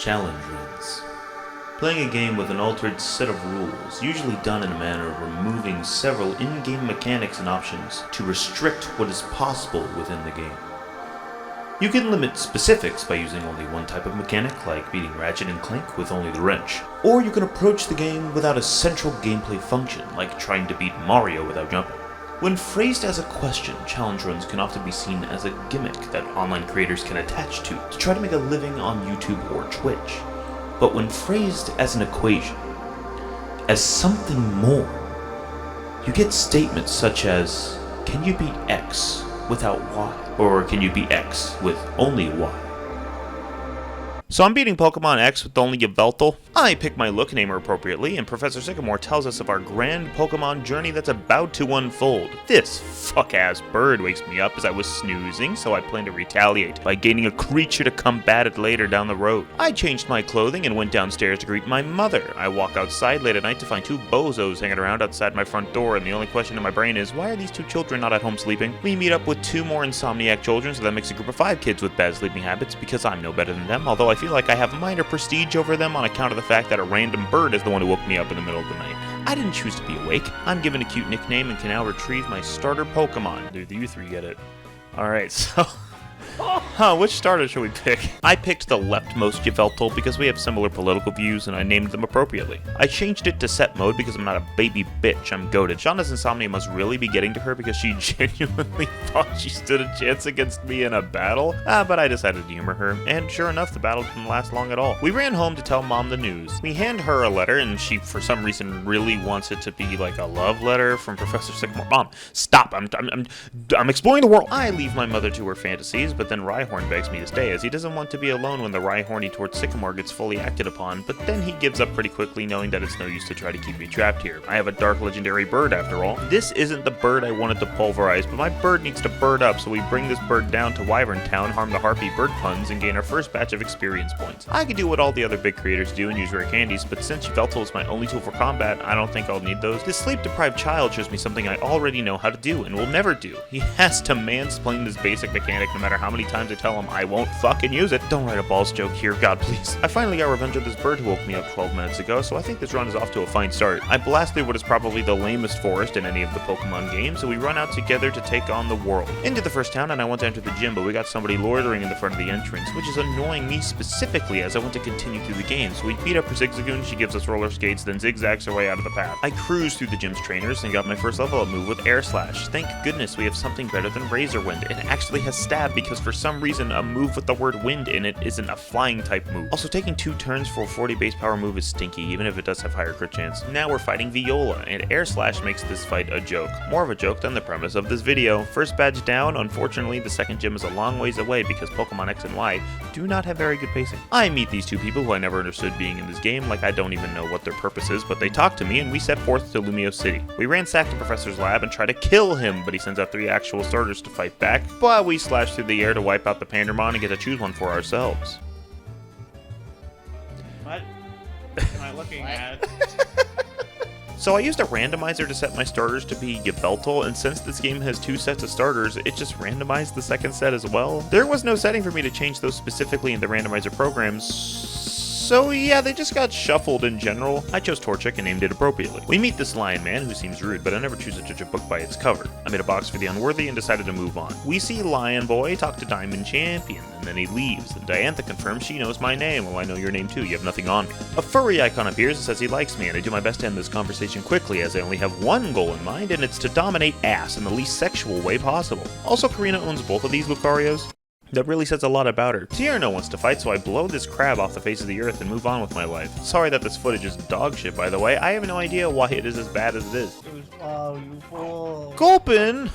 Challenge runs. Playing a game with an altered set of rules, usually done in a manner of removing several in-game mechanics and options to restrict what is possible within the game. You can limit specifics by using only one type of mechanic, like beating Ratchet and Clank with only the wrench. Or you can approach the game without a central gameplay function, like trying to beat Mario without jumping. When phrased as a question, challenge runs can often be seen as a gimmick that online creators can attach to try to make a living on YouTube or Twitch. But when phrased as an equation, as something more, you get statements such as, can you beat X without Y? Or can you beat X with only Y? So I'm beating Pokémon X with only Yveltal. I pick my look name appropriately, and Professor Sycamore tells us of our grand Pokémon journey that's about to unfold. This fuck-ass bird wakes me up as I was snoozing, so I plan to retaliate by gaining a creature to combat it later down the road. I changed my clothing and went downstairs to greet my mother. I walk outside late at night to find two bozos hanging around outside my front door, and the only question in my brain is, why are these two children not at home sleeping? We meet up with two more insomniac children, so that makes a group of 5 kids with bad sleeping habits, because I'm no better than them, although I feel like I have minor prestige over them on account of the fact that a random bird is the one who woke me up in the middle of the night. I didn't choose to be awake. I'm given a cute nickname and can now retrieve my starter Pokemon. Dude, you 3 get it. Alright, so... which starter should we pick? I picked the leftmost Yveltal because we have similar political views and I named them appropriately. I changed it to set mode because I'm not a baby bitch, I'm goated. Shauna's insomnia must really be getting to her because she genuinely thought she stood a chance against me in a battle. But I decided to humor her, and sure enough, the battle didn't last long at all. We ran home to tell Mom the news. We hand her a letter and she, for some reason, really wants it to be like a love letter from Professor Sycamore. Mom, stop, I'm exploring the world. I leave my mother to her fantasies, but then Rhyhorn begs me to stay, as he doesn't want to be alone when the Rhyhorny towards Sycamore gets fully acted upon, but then he gives up pretty quickly, knowing that it's no use to try to keep me trapped here. I have a dark legendary bird after all. This isn't the bird I wanted to pulverize, but my bird needs to bird up, so we bring this bird down to Wyvern Town, harm the Harpy bird puns, and gain our first batch of experience points. I could do what all the other big creators do and use rare candies, but since Yveltal is my only tool for combat, I don't think I'll need those. This sleep-deprived child shows me something I already know how to do, and will never do. He has to mansplain this basic mechanic no matter how many times I tell him I won't fucking use it. Don't write a balls joke here, God please. I finally got revenge of this bird who woke me up 12 minutes ago, so I think this run is off to a fine start. I blast through what is probably the lamest forest in any of the Pokemon games, so we run out together to take on the world. Into the first town, and I want to enter the gym, but we got somebody loitering in the front of the entrance, which is annoying me specifically as I want to continue through the game. So we beat up her Zigzagoon, she gives us roller skates, then zigzags her way out of the path. I cruise through the gym's trainers and got my first level up move with Air Slash. Thank goodness we have something better than Razor Wind. It actually has Stab because for some reason a move with the word wind in it isn't a flying type move. Also, taking 2 turns for a 40 base power move is stinky, even if it does have higher crit chance. Now we're fighting Viola, and Air Slash makes this fight a joke. More of a joke than the premise of this video. First badge down, unfortunately the second gym is a long ways away because Pokemon X and Y do not have very good pacing. I meet these 2 people who I never understood being in this game, like I don't even know what their purpose is, but they talk to me and we set forth to Lumio City. We ransack the professor's lab and try to kill him, but he sends out 3 actual starters to fight back, but we slash through the air to wipe out the Pandermon and get to choose one for ourselves. What am I looking at? So I used a randomizer to set my starters to be Yveltal, and since this game has 2 sets of starters, it just randomized the second set as well. There was no setting for me to change those specifically in the randomizer programs, so yeah, they just got shuffled in general. I chose Torchic and named it appropriately. We meet this lion man who seems rude, but I never choose to judge a book by its cover. I made a box for the unworthy and decided to move on. We see Lion Boy talk to Diamond Champion, and then he leaves, and Diantha confirms she knows my name. Well, I know your name too, you have nothing on me. A furry icon appears and says he likes me, and I do my best to end this conversation quickly as I only have one goal in mind, and it's to dominate ass in the least sexual way possible. Also, Karina owns both of these Lucarios. That really says a lot about her. Tierno wants to fight, so I blow this crab off the face of the earth and move on with my life. Sorry that this footage is dog shit, by the way. I have no idea why it is as bad as it is. Oh, you fool. Gulpin!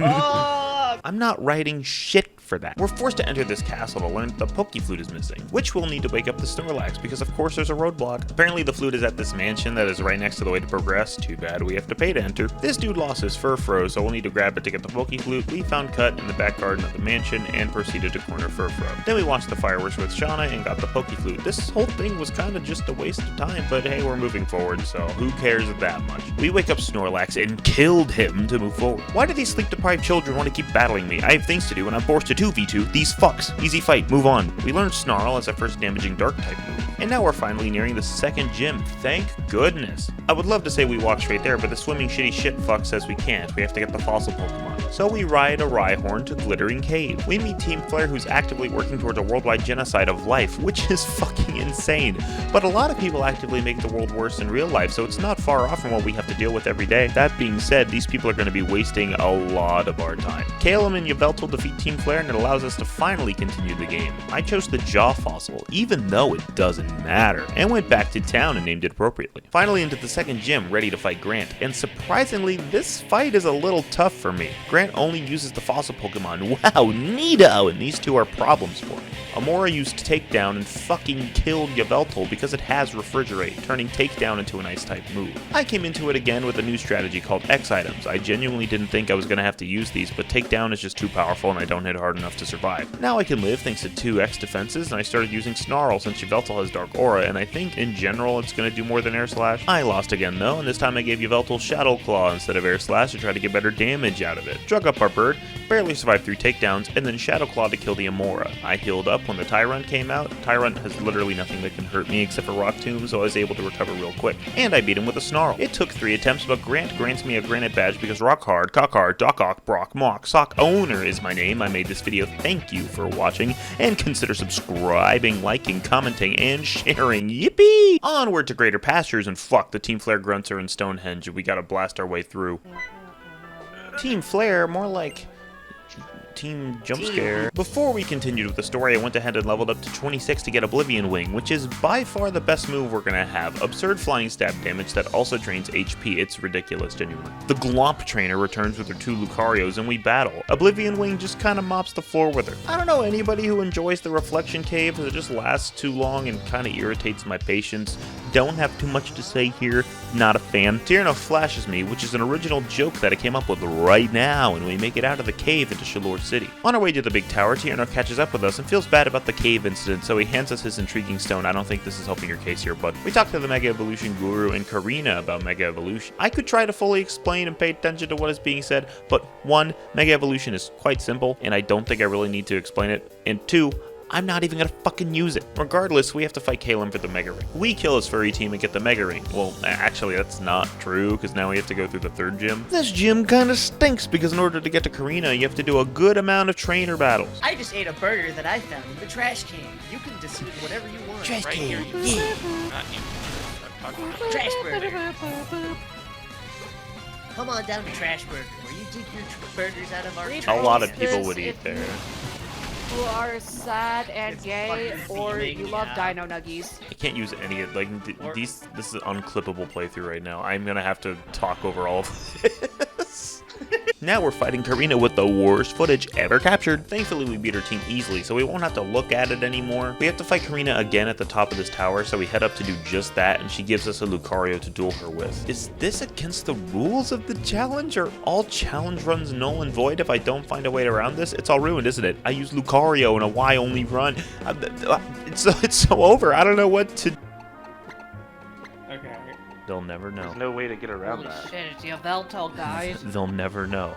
Oh! I'm not writing shit for that. We're forced to enter this castle to learn that the Pokeflute is missing, which will need to wake up the Snorlax because of course there's a roadblock. Apparently the flute is at this mansion that is right next to the way to progress. Too bad we have to pay to enter. This dude lost his Furfro, so we'll need to grab it to get the Pokeflute. We found Cut in the back garden of the mansion and proceeded to corner Furfro. Then we watched the fireworks with Shauna and got the Pokeflute. This whole thing was kind of just a waste of time, but hey, we're moving forward, so who cares that much? We wake up Snorlax and killed him to move forward. Why do these sleep-deprived children want to keep battling me? I have things to do and I'm forced to 2v2 these fucks. Easy fight, move on. We learned Snarl as our first damaging dark type move. And now we're finally nearing the second gym, thank goodness. I would love to say we walk straight there, but the swimming shitty shit fuck says we can't. We have to get the fossil Pokemon. So we ride a Rhyhorn to Glittering Cave. We meet Team Flare, who's actively working towards a worldwide genocide of life, which is fucking insane. But a lot of people actively make the world worse in real life, so it's not far off from what we have to deal with every day. That being said, these people are going to be wasting a lot of our time. Calum and Yveltal defeat Team Flare, and it allows us to finally continue the game. I chose the Jaw Fossil, even though it doesn't matter, and went back to town and named it appropriately. Finally into the second gym, ready to fight Grant, and surprisingly, this fight is a little tough for me. Grant only uses the fossil Pokemon, wow, neato, and these two are problems for me. Amora used Takedown and fucking killed Yveltal because it has Refrigerate, turning Takedown into an Ice-type move. I came into it again with a new strategy called X items. I genuinely didn't think I was going to have to use these, but Takedown is just too powerful and I don't hit hard enough to survive. Now I can live thanks to 2 X defenses, and I started using Snarl since Yveltal has Dark Aura, and I think in general it's going to do more than Air Slash. I lost again though, and this time I gave Yveltal Shadow Claw instead of Air Slash to try to get better damage out of it. Drug up our bird, barely survived 3 takedowns, and then Shadow Claw to kill the Amora. I healed up when the Tyrunt came out. Tyrunt has literally nothing that can hurt me except for Rock Tomb, so I was able to recover real quick. And I beat him with a Snarl. It took 3 attempts, but Grant grants me a Granite Badge because Rock Hard, Cock Hard, Doc Ock, Brock, Mock, SockOwner is my name. I made this video. Thank you for watching, and consider subscribing, liking, commenting, and sharing. Yippee! Onward to greater pastures, and fuck, the Team Flare grunts are in Stonehenge, we gotta blast our way through. Team Flare, more like Team Jump Scare. Before we continued with the story, I went ahead and leveled up to 26 to get Oblivion Wing, which is by far the best move we're gonna have. Absurd flying stab damage that also drains HP. It's ridiculous, genuinely. The Glomp trainer returns with her 2 Lucarios and we battle. Oblivion Wing just kinda mops the floor with her. I don't know anybody who enjoys the Reflection Cave, it just lasts too long and kinda irritates my patience. Don't have too much to say here, not a fan. Tierno flashes me, which is an original joke that I came up with right now, and we make it out of the cave into Shalor City. On our way to the big tower, Tierno catches up with us and feels bad about the cave incident, so he hands us his intriguing stone. I don't think this is helping your case here, but we talk to the Mega Evolution Guru and Karina about Mega Evolution. I could try to fully explain and pay attention to what is being said, but 1, Mega Evolution is quite simple, and I don't think I really need to explain it, and 2, I'm not even gonna fucking use it. Regardless, we have to fight Calum for the Mega Ring. We kill his furry team and get the Mega Ring. Well, actually, that's not true, because now we have to go through the 3rd gym. This gym kinda stinks, because in order to get to Karina, you have to do a good amount of trainer battles. I just ate a burger that I found in the trash can. You can just eat whatever you want. Trash right can, here. Trash burger. Come on down to Trash Burger, where you dig your burgers out of our trash. A lot of people would eat there. Who are sad and It's gay, fucking or steaming, you love yeah. Dino Nuggies. I can't use any of these. This is an unclippable playthrough right now. I'm gonna have to talk over all of this. Now we're fighting Karina with the worst footage ever captured. Thankfully, we beat her team easily, so we won't have to look at it anymore. We have to fight Karina again at the top of this tower, so we head up to do just that, and she gives us a Lucario to duel her with. Is this against the rules of the challenge? Are all challenge runs null and void if I don't find a way around this? It's all ruined, isn't it? I use Lucario in a Y-only run. It's so over. I don't know what to... Okay. They'll never know. There's no way to get around Holy that. shit, it's Yveltal, guys. They'll never know.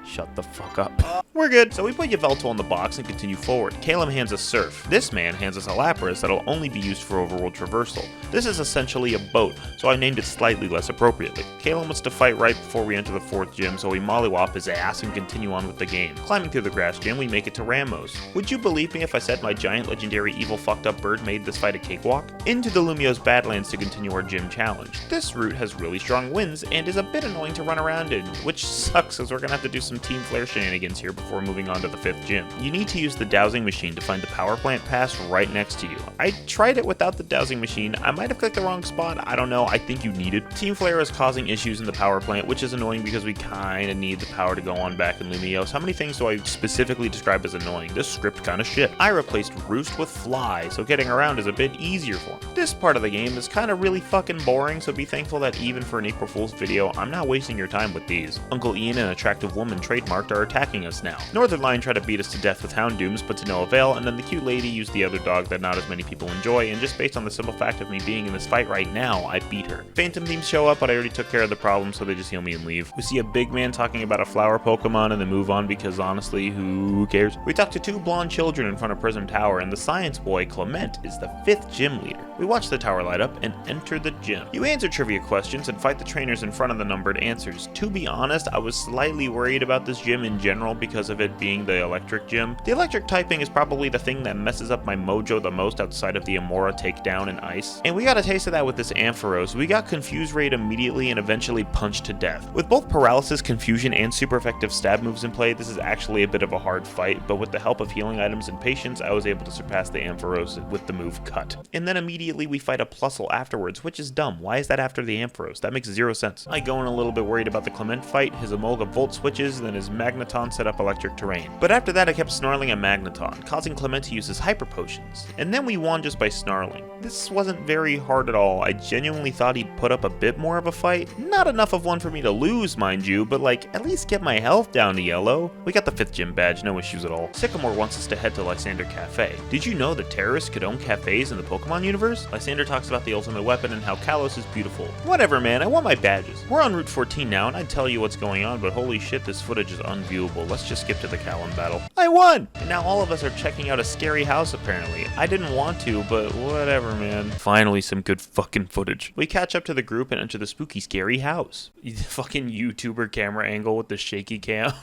Shut the fuck up. We're good. So we put Yveltal in the box and continue forward. Calum hands us Surf. This man hands us a Lapras that'll only be used for overworld traversal. This is essentially a boat, so I named it slightly less appropriately. Calum wants to fight right before we enter the 4th gym, so we mollywop his ass and continue on with the game. Climbing through the grass gym, we make it to Ramos. Would you believe me if I said my giant legendary evil fucked up bird made this fight a cakewalk? Into the Lumiose Badlands to continue our gym challenge. This route has really strong winds and is a bit annoying to run around in, which sucks as we're gonna have to do some Team Flare shenanigans here before moving on to the 5th gym. You need to use the dowsing machine to find the power plant pass right next to you. I tried it without the dowsing machine. I might have clicked the wrong spot. I don't know. I think you need it. Team Flare is causing issues in the power plant, which is annoying because we kinda need the power to go on back in Lumiose. How many things do I specifically describe as annoying? This script kinda shit. I replaced Roost with Fly, so getting around is a bit easier for me. This part of the game is kinda really fucking boring, so be thankful that even for an April Fool's video, I'm not wasting your time with these. Uncle Ian and Attractive Woman trademarked are attacking us now. now. Northern Lion tried to beat us to death with Houndooms, but to no avail, and then the cute lady used the other dog that not as many people enjoy, and just based on the simple fact of me being in this fight right now, I beat her. Phantom Beams show up, but I already took care of the problem, so they just heal me and leave. We see a big man talking about a flower Pokemon and then move on because honestly, who cares? We talk to 2 blonde children in front of Prism Tower, and the science boy, Clement, is the 5th gym leader. We watch the tower light up and enter the gym. You answer trivia questions and fight the trainers in front of the numbered answers. To be honest, I was slightly worried about this gym in general because of it being the electric gym. The electric typing is probably the thing that messes up my mojo the most outside of the Amora takedown and ice. And we got a taste of that with this Ampharos. We got confused rate immediately and eventually punched to death. With both paralysis, confusion, and super effective stab moves in play, this is actually a bit of a hard fight, but with the help of healing items and patience, I was able to surpass the Ampharos with the move Cut. And then immediately we fight a Plusle afterwards, which is dumb. Why is that after the Ampharos? That makes 0 sense. I go in a little bit worried about the Clement fight, his Emolga Volt switches, then his Magneton set up electric terrain. But after that I kept snarling at Magneton, causing Clement to use his Hyper Potions. And then we won just by snarling. This wasn't very hard at all. I genuinely thought he'd put up a bit more of a fight. Not enough of one for me to lose, mind you, but like, at least get my health down to yellow. We got the 5th gym badge, no issues at all. Sycamore wants us to head to Lysander Cafe. Did you know that terrorists could own cafes in the Pokemon universe? Lysander talks about the ultimate weapon and how Kalos is beautiful. Whatever, man, I want my badges. We're on Route 14 now, and I'd tell you what's going on, but holy shit, this footage is unviewable. Let's just skip to the Kalam battle. I won! And now all of us are checking out a scary house, apparently. I didn't want to, but whatever, man. Finally, some good fucking footage. We catch up to the group and enter the spooky, scary house. Fucking YouTuber camera angle with the shaky cam.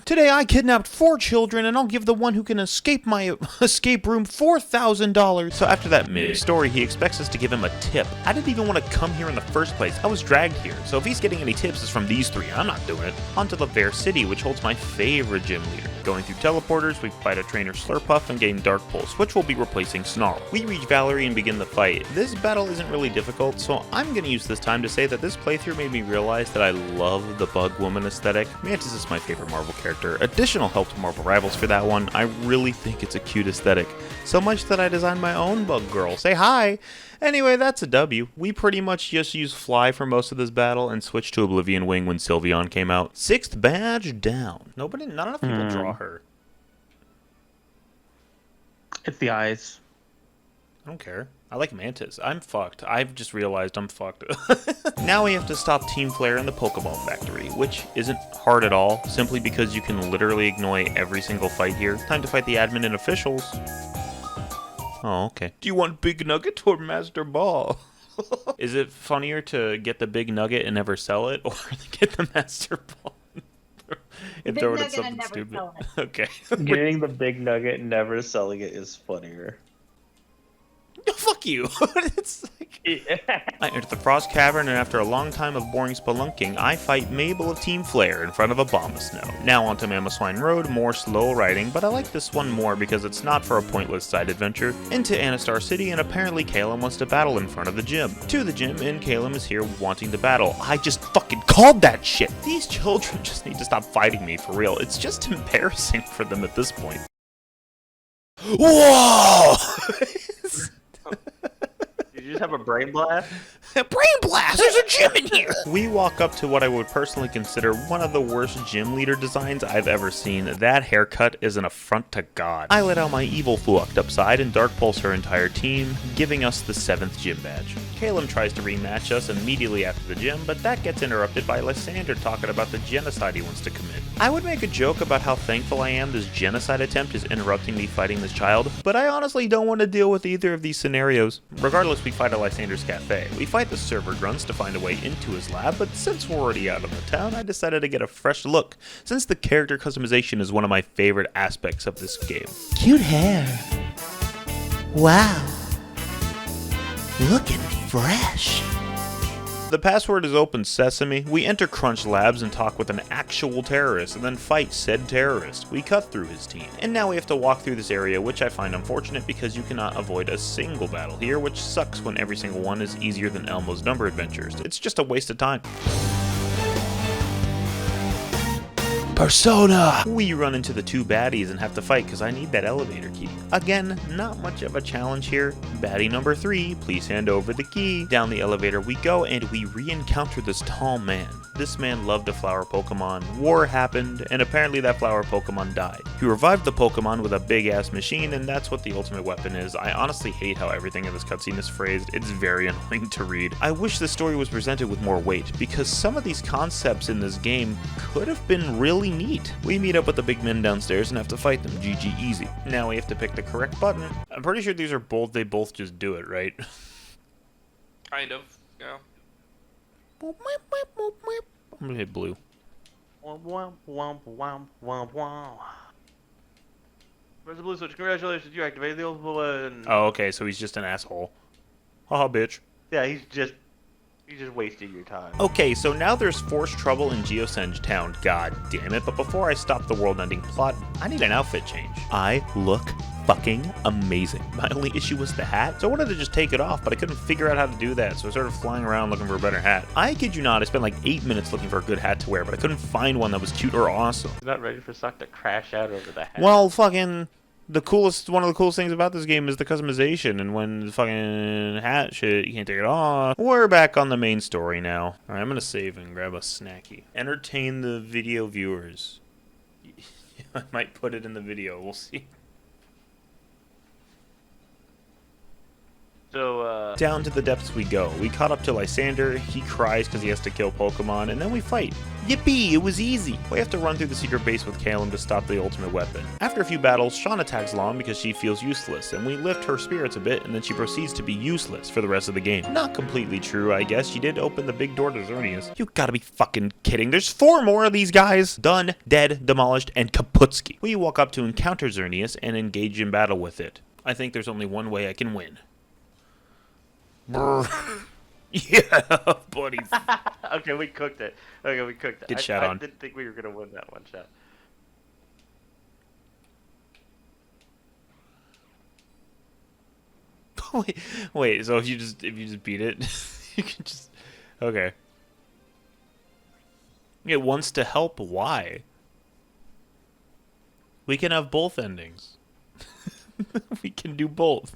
Today I kidnapped 4 children, and I'll give the one who can escape my escape room $4,000. So after that mid-story, he expects us to give him a tip. I didn't even want to come here in the first place. I was dragged here. So if he's getting any tips, it's from these 3. I'm not doing it. On to Laver City, which holds my favorite gym leader. Going through teleporters, we fight a trainer Slurpuff and gain Dark Pulse, which will be replacing Snarl. We reach Valerie and begin the fight. This battle isn't really difficult, so I'm going to use this time to say that this playthrough made me realize that I love the Bug Woman aesthetic. Mantis is my favorite Marvel character. Additional help to Marvel Rivals for that one. I really think it's a cute aesthetic. So much that I designed my own Bug Girl. Say hi! Anyway, that's a W. We pretty much just used Fly for most of this battle and switched to Oblivion Wing when Sylveon came out. 6th badge down. Not enough people draw her. It's the eyes. I don't care. I like Mantis. I'm fucked. I've just realized I'm fucked. Now we have to stop Team Flare in the Pokeball Factory, which isn't hard at all, simply because you can literally ignore every single fight here. Time to fight the admin and officials. Oh, okay. Do you want Big Nugget or Master Ball? Is it funnier to get the Big Nugget and never sell it, or to get the Master Ball and throw it at something stupid? Okay. Getting the Big Nugget and never selling it is funnier. Fuck you. It's like... I enter the Frost Cavern, and after a long time of boring spelunking, I fight Mabel of Team Flare in front of a Abomasnow. Now onto Mamoswine Road, more slow riding, but I like this one more because it's not for a pointless side adventure. Into Anastar City, and apparently Calum wants to battle in front of the gym. To the gym, and Calum is here wanting to battle. I just fucking called that shit! These children just need to stop fighting me for real. It's just embarrassing for them at this point. Whoa! Did you just have a brain blast? Brain blast! There's a gym in here! We walk up to what I would personally consider one of the worst gym leader designs I've ever seen. That haircut is an affront to God. I let out my evil Fluoct upside and Dark Pulse her entire team, giving us the 7th gym badge. Calum tries to rematch us immediately after the gym, but that gets interrupted by Lysander talking about the genocide he wants to commit. I would make a joke about how thankful I am this genocide attempt is interrupting me fighting this child, but I honestly don't want to deal with either of these scenarios. Regardless, we fight at Lysander's Cafe. We fight the server grunts to find a way into his lab, but since we're already out of the town, I decided to get a fresh look, since the character customization is one of my favorite aspects of this game. Cute hair. Wow. Looking fresh. The password is Open Sesame. We enter Crunch Labs and talk with an actual terrorist, and then fight said terrorist. We cut through his team. And now we have to walk through this area, which I find unfortunate because you cannot avoid a single battle here, which sucks when every single one is easier than Elmo's Number Adventures. It's just a waste of time. Persona. We run into the two baddies and have to fight because I need that elevator key. Again, not much of a challenge here. Baddie number 3, please hand over the key. Down the elevator we go and we re-encounter this tall man. This man loved a flower Pokemon, war happened, and apparently that flower Pokemon died. He revived the Pokemon with a big ass machine, and that's what the ultimate weapon is. I honestly hate how everything in this cutscene is phrased. It's very annoying to read. I wish the story was presented with more weight, because some of these concepts in this game could have been really neat. We meet up with the big men downstairs and have to fight them. GG easy. Now we have to pick the correct button. I'm pretty sure these are both, they both just do it, right? Kind of. Yeah. I'm gonna hit blue. Womp, womp, womp, womp, womp. Where's the blue switch? Congratulations, you activated the ultimate button. Oh, okay, so he's just an asshole. Haha, bitch. Yeah, he's just wasting your time. Okay, so now there's forced trouble in Geosenge Town. God damn it. But before I stop the world-ending plot, I need an outfit change. I look fucking amazing. My only issue was the hat, so I wanted to just take it off, but I couldn't figure out how to do that, so I started flying around looking for a better hat. I kid you not, I spent like 8 minutes looking for a good hat to wear, but I couldn't find one that was cute or awesome. You're not ready for Sock to crash out over the hat. Well, fucking... one of the coolest things about this game is the customization, and when the fucking hat shit, you can't take it off. We're back on the main story now. Alright, I'm gonna save and grab a snacky. Entertain the video viewers. I might put it in the video, we'll see. So, Down to the depths we go. We caught up to Lysander, he cries because he has to kill Pokemon, and then we fight. Yippee, it was easy! We have to run through the secret base with Calum to stop the ultimate weapon. After a few battles, Shauna tags along because she feels useless, and we lift her spirits a bit, and then she proceeds to be useless for the rest of the game. Not completely true, I guess. She did open the big door to Xerneas. You gotta be fucking kidding. There's 4 more of these guys! Done, dead, demolished, and Kaputski. We walk up to encounter Xerneas and engage in battle with it. I think there's only one way I can win. Yeah, buddy. okay, we cooked it. Okay, we cooked it. Get shot on. I didn't think we were gonna win that one shot. Wait. So if you just beat it, you can just okay. It wants to help. Why? We can have both endings. We can do both.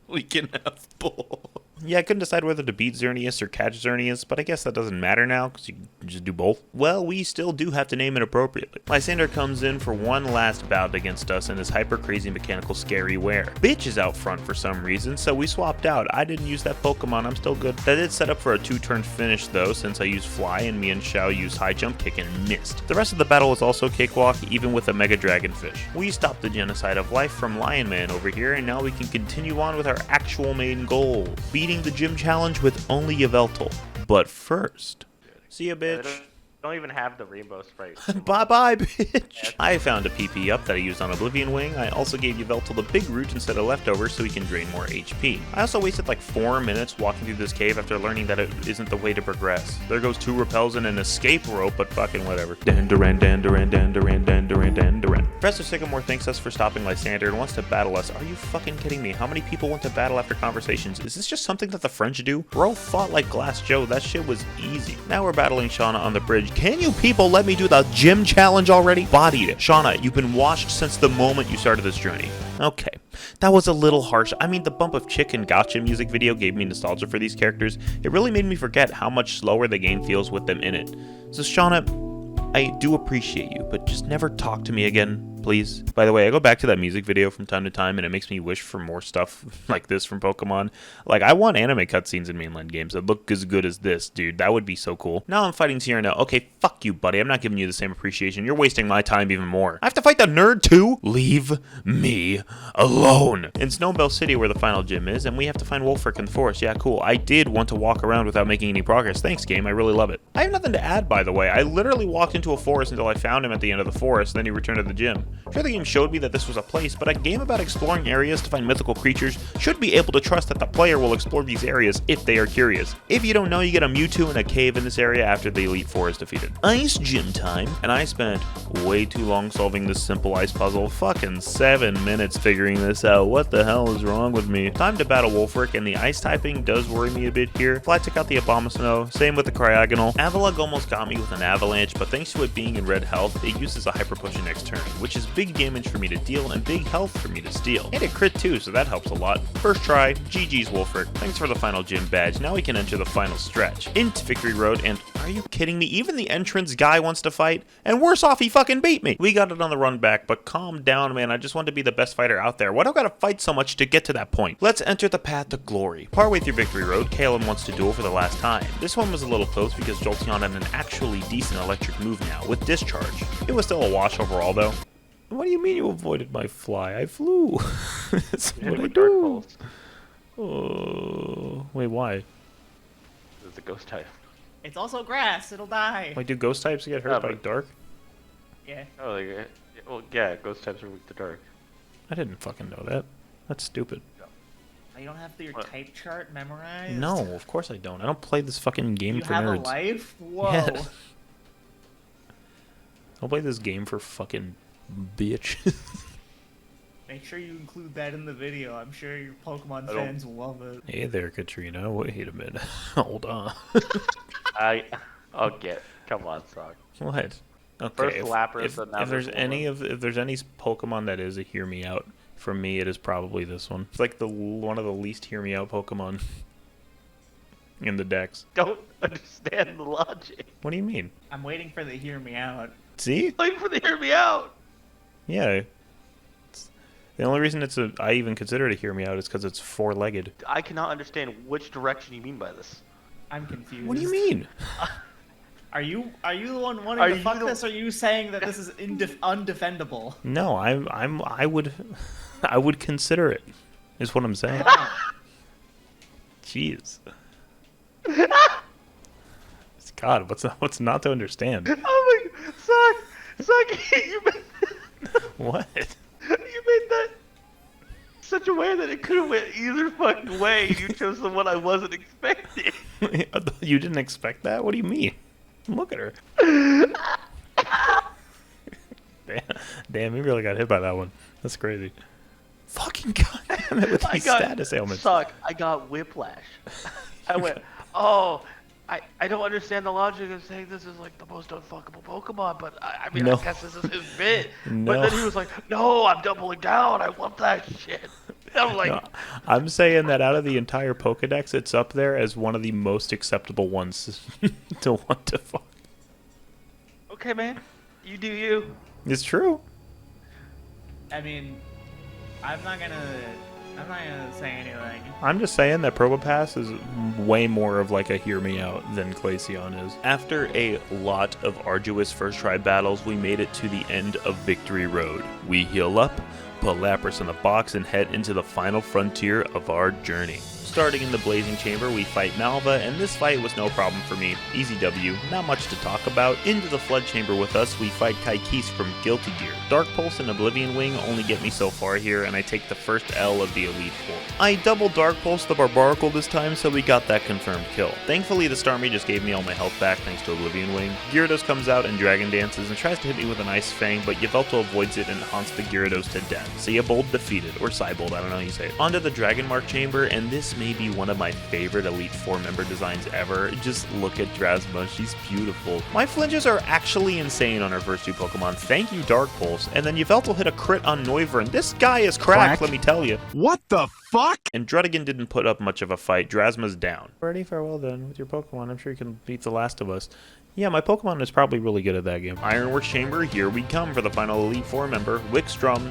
We can have both. Yeah, I couldn't decide whether to beat Xerneas or catch Xerneas, but I guess that doesn't matter now, because you can just do both. Well, we still do have to name it appropriately. Lysander comes in for one last bout against us in his hyper-crazy mechanical scary wear. Bitch is out front for some reason, so we swapped out. I didn't use that Pokemon, I'm still good. That did set up for a 2-turn finish, though, since I used Fly and me and Xiao used High Jump Kick and missed. The rest of the battle was also cakewalk, even with a Mega Dragonfish. We stopped the genocide of life from Lion Man over here, and now we can continue on with our actual main goal, beating the gym challenge with only Yveltal. But first, see ya, bitch. Don't even have the rainbow sprite. Bye-bye, bitch. I found a PP up that I used on Oblivion Wing. I also gave Yveltal the big root instead of leftovers so he can drain more HP. I also wasted like 4 minutes walking through this cave after learning that it isn't the way to progress. There goes 2 repels and an escape rope, but fucking whatever. Dandaran, dandaran, dandaran, dandaran, dandaran. Professor Sycamore thanks us for stopping Lysander and wants to battle us. Are you fucking kidding me? How many people want to battle after conversations? Is this just something that the French do? Bro fought like Glass Joe. That shit was easy. Now we're battling Shauna on the bridge. Can you people let me do the gym challenge already? Bodied it. Shauna, you've been washed since the moment you started this journey. Okay, that was a little harsh. I mean, the Bump of Chicken Gotcha music video gave me nostalgia for these characters. It really made me forget how much slower the game feels with them in it. So Shauna, I do appreciate you, but just never talk to me again, please. By the way, I go back to that music video from time to time, and it makes me wish for more stuff like this from Pokemon. Like, I want anime cutscenes in mainland games that look as good as this, dude. That would be so cool. Now I'm fighting Tierno. Okay, fuck you, buddy. I'm not giving you the same appreciation. You're wasting my time even more. I have to fight the nerd, too? Leave me alone. In Snowbell City, where the final gym is, and we have to find Wolfric in the forest. Yeah, cool. I did want to walk around without making any progress. Thanks, game. I really love it. I have nothing to add, by the way. I literally walked into a forest until I found him at the end of the forest, then he returned to the gym. Sure, the game showed me that this was a place, but a game about exploring areas to find mythical creatures should be able to trust that the player will explore these areas if they are curious. If you don't know, you get a Mewtwo in a cave in this area after the Elite Four is defeated. Ice gym time, and I spent way too long solving this simple ice puzzle. Fucking 7 minutes figuring this out. What the hell is wrong with me? Time to battle Wolfric, and the ice typing does worry me a bit here. Fly took out the Abomasnow, same with the Cryogonal. Avalugg almost got me with an Avalanche, but thanks to it being in red health, it uses a Hyper Potion next turn, which is big damage for me to deal and big health for me to steal. And it crit too, so that helps a lot. First try, GG's Wolfric. Thanks for the final gym badge. Now we can enter the final stretch. Into Victory Road, and are you kidding me? Even the entrance guy wants to fight, and worse off, he fucking beat me. We got it on the run back, but calm down, man. I just want to be the best fighter out there. Why do I gotta fight so much to get to that point? Let's enter the path to glory. Partway through Victory Road, Kalen wants to duel for the last time. This one was a little close because Jolteon had an actually decent electric move now, with Discharge. It was still a wash overall, though. What do you mean you avoided my fly? I flew. That's what I do. Oh, wait, why? It's a ghost type. It's also grass. It'll die. Wait, do ghost types get hurt by dark? Yeah. Oh, well, yeah, ghost types are weak to dark. I didn't fucking know that. That's stupid. You don't have your type chart memorized? No, of course I don't. I don't play this fucking game for You have nerds. a life? Whoa. Yeah. I'll play this game for fucking bitch. Make sure you include that in the video. I'm sure your Pokemon fans will love it. Hey there, Katrina. Wait a minute. Hold on. Okay. Come on, Sock. What? Okay. First Lapras, and now if there's any Pokemon that is a hear me out, for me it is probably this one. It's like one of the least hear me out Pokemon in the decks. Don't understand the logic. What do you mean? I'm waiting for the hear me out. See? Waiting for the hear me out. Yeah. The only reason I even consider it a hear me out is because it's four-legged. I cannot understand which direction you mean by this. I'm confused. What do you mean? Are you the one wanting to fuck this, or are you saying that this is undefendable? No, I would consider it. Is what I'm saying. Jeez. God, what's not to understand? Oh my, Sock, you made What? You made that such a way that it could have went either fucking way. You chose the one I wasn't expecting. You didn't expect that? What do you mean? Look at her. Damn, you really got hit by that one. That's crazy. Fucking goddamn it with these status ailments. Suck. I got whiplash. I went, oh, I don't understand the logic of saying this is like the most unfuckable Pokemon, but I mean, No. I guess this is his bit. No. But then he was like, no, I'm doubling down. I want that shit. I'm like, No, I'm saying that out of the entire Pokedex, it's up there as one of the most acceptable ones to want to fuck. okay, man, you do you. It's true. I mean, I'm not gonna say anything. I'm just saying that Probopass is way more of like a hear me out than Glaceon is. After a lot of arduous first try battles, we made it to the end of Victory Road. We heal up, put Lapras in a box, and head into the final frontier of our journey. Starting in the Blazing Chamber, we fight Malva, and this fight was no problem for me. Easy W, not much to talk about. Into the Flood Chamber with us, we fight Kaikis from Guilty Gear. Dark Pulse and Oblivion Wing only get me so far here, and I take the first L of the Elite Four. I double Dark Pulse the Barbaracle this time, so we got that confirmed kill. Thankfully, the Starmie just gave me all my health back thanks to Oblivion Wing. Gyarados comes out and Dragon Dances and tries to hit me with an Ice Fang, but Yveltal avoids it and haunts the Gyarados to death. Sayabold defeated, or Cybold, I don't know how you say it. Onto the Dragon Mark Chamber, and this may be one of my favorite Elite Four member designs ever. Just look at Drasma, she's beautiful. My flinches are actually insane on her first two Pokemon. Thank you, Dark Pulse. And then Yveltal hit a crit on Noivern. This guy is cracked, let me tell you. What the fuck? And Druddigan didn't put up much of a fight. Drasma's down. Already farewell then with your Pokemon. I'm sure you can beat the Last of Us. Yeah, my Pokemon is probably really good at that game. Ironworks Chamber, here we come for the final Elite Four member, Wickstrom.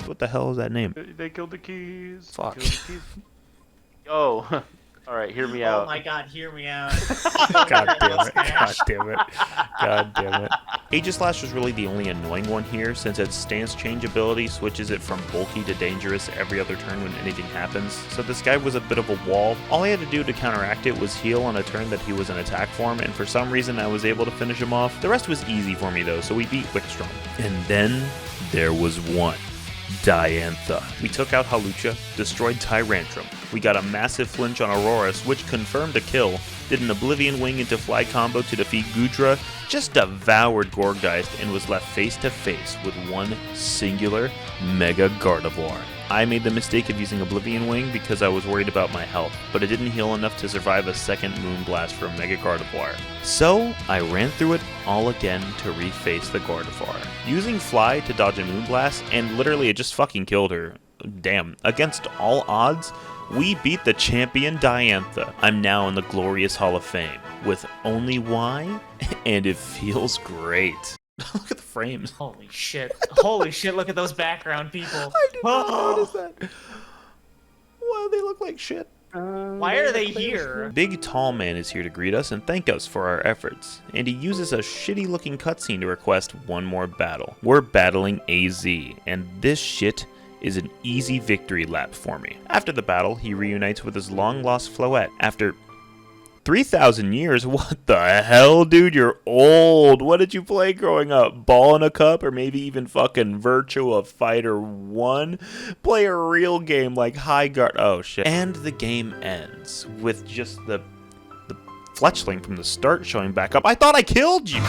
What the hell is that name? They killed the keys. Fuck. Killed the keys. Yo, All right, hear me Oh out. my god, hear me out. God damn it. God damn it. God damn it. Aegislash was really the only annoying one here, since its stance change ability switches it from bulky to dangerous every other turn when anything happens, so this guy was a bit of a wall. All I had to do to counteract it was heal on a turn that he was in attack form, and for some reason I was able to finish him off. The rest was easy for me though, so we beat Wickstrom. And then there was one. Diantha. We took out Halucha, destroyed Tyrantrum. We got a massive flinch on Auroras, which confirmed a kill, did an Oblivion Wing into fly combo to defeat Gudra, just devoured Gorgeist, and was left face to face with one singular Mega Gardevoir. I made the mistake of using Oblivion Wing because I was worried about my health, but it didn't heal enough to survive a second Moonblast from Mega Gardevoir. So, I ran through it all again to reface the Gardevoir, using Fly to dodge a Moonblast, and literally it just fucking killed her. Damn, against all odds, we beat the champion Diantha. I'm now in the glorious Hall of Fame, with only Y, and it feels great. Look at the frames. Holy shit. Holy shit, look at those background people. I did not notice that. Why do they look like shit? Why are they here? Big Tall Man is here to greet us and thank us for our efforts, and he uses a shitty looking cutscene to request one more battle. We're battling AZ, and this shit is an easy victory lap for me. After the battle, he reunites with his long lost Floette. After 3,000 years? What the hell, dude? You're old. What did you play growing up? Ball in a Cup, or maybe even fucking Virtua Fighter 1? Play a real game like High Guard. Oh shit. And the game ends with just the fletchling from the start showing back up. I thought I killed you!